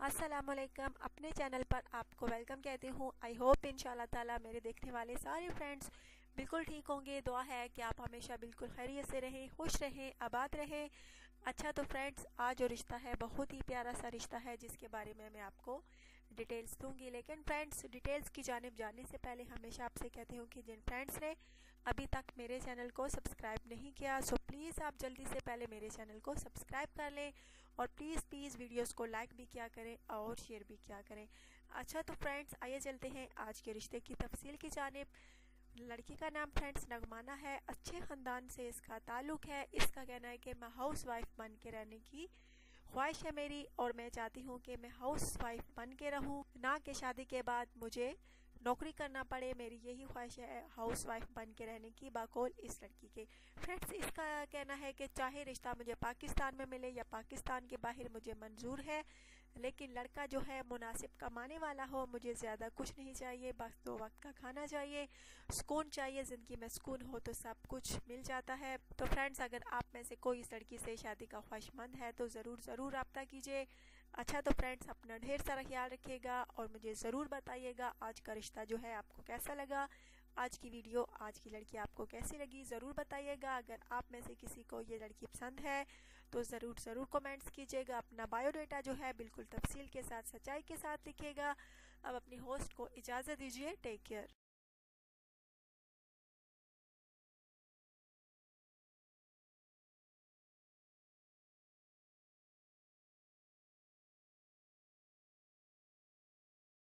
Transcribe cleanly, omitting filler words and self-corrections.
अस्सलामुअलैकुम। अपने चैनल पर आपको वेलकम कहती हूँ। आई होप इंशाल्लाह ताला मेरे देखने वाले सारे फ्रेंड्स बिल्कुल ठीक होंगे। दुआ है कि आप हमेशा बिल्कुल खैरियत से रहें, खुश रहें, आबाद रहें। अच्छा तो फ्रेंड्स, आज जो रिश्ता है बहुत ही प्यारा सा रिश्ता है जिसके बारे में मैं आपको डिटेल्स दूंगी। लेकिन फ्रेंड्स, डिटेल्स की जानिब जाने से पहले हमेशा आपसे कहती हूँ कि जिन फ्रेंड्स ने अभी तक मेरे चैनल को सब्सक्राइब नहीं किया सो प्लीज़ आप जल्दी से पहले मेरे चैनल को सब्सक्राइब कर लें और प्लीज़ वीडियोस को लाइक भी किया करें और शेयर भी किया करें। अच्छा तो फ्रेंड्स, आइए चलते हैं आज के रिश्ते की तफसील की जानिब। लड़की का नाम फ्रेंड्स नगमाना है। अच्छे ख़ानदान से इसका ताल्लुक़ है। इसका कहना है कि मैं हाउस वाइफ बन के रहने की ख्वाहिश है मेरी और मैं चाहती हूँ कि मैं हाउस वाइफ बन के रहूँ, ना कि शादी के बाद मुझे नौकरी करना पड़े। मेरी यही ख्वाहिश है हाउस वाइफ बन के रहने की, बाकौल इस लड़की के। फ्रेंड्स, इसका कहना है कि चाहे रिश्ता मुझे पाकिस्तान में मिले या पाकिस्तान के बाहर मुझे मंजूर है, लेकिन लड़का जो है मुनासिब कमाने वाला हो। मुझे ज़्यादा कुछ नहीं चाहिए, बस 2 वक्त का खाना चाहिए, सुकून चाहिए। ज़िंदगी में सुकून हो तो सब कुछ मिल जाता है। तो फ्रेंड्स, अगर आप में से कोई इस लड़की से शादी का ख्वाहिशमंद है तो ज़रूर रब्ता कीजिए। अच्छा तो फ्रेंड्स, अपना ढेर सारा ख्याल रखिएगा और मुझे ज़रूर बताइएगा आज का रिश्ता जो है आपको कैसा लगा। आज की वीडियो, आज की लड़की आपको कैसी लगी ज़रूर बताइएगा। अगर आप में से किसी को ये लड़की पसंद है तो ज़रूर कमेंट्स कीजिएगा। अपना बायोडाटा जो है बिल्कुल तफसील के साथ, सच्चाई के साथ लिखिएगा। अब अपनी होस्ट को इजाज़त दीजिए। Take care.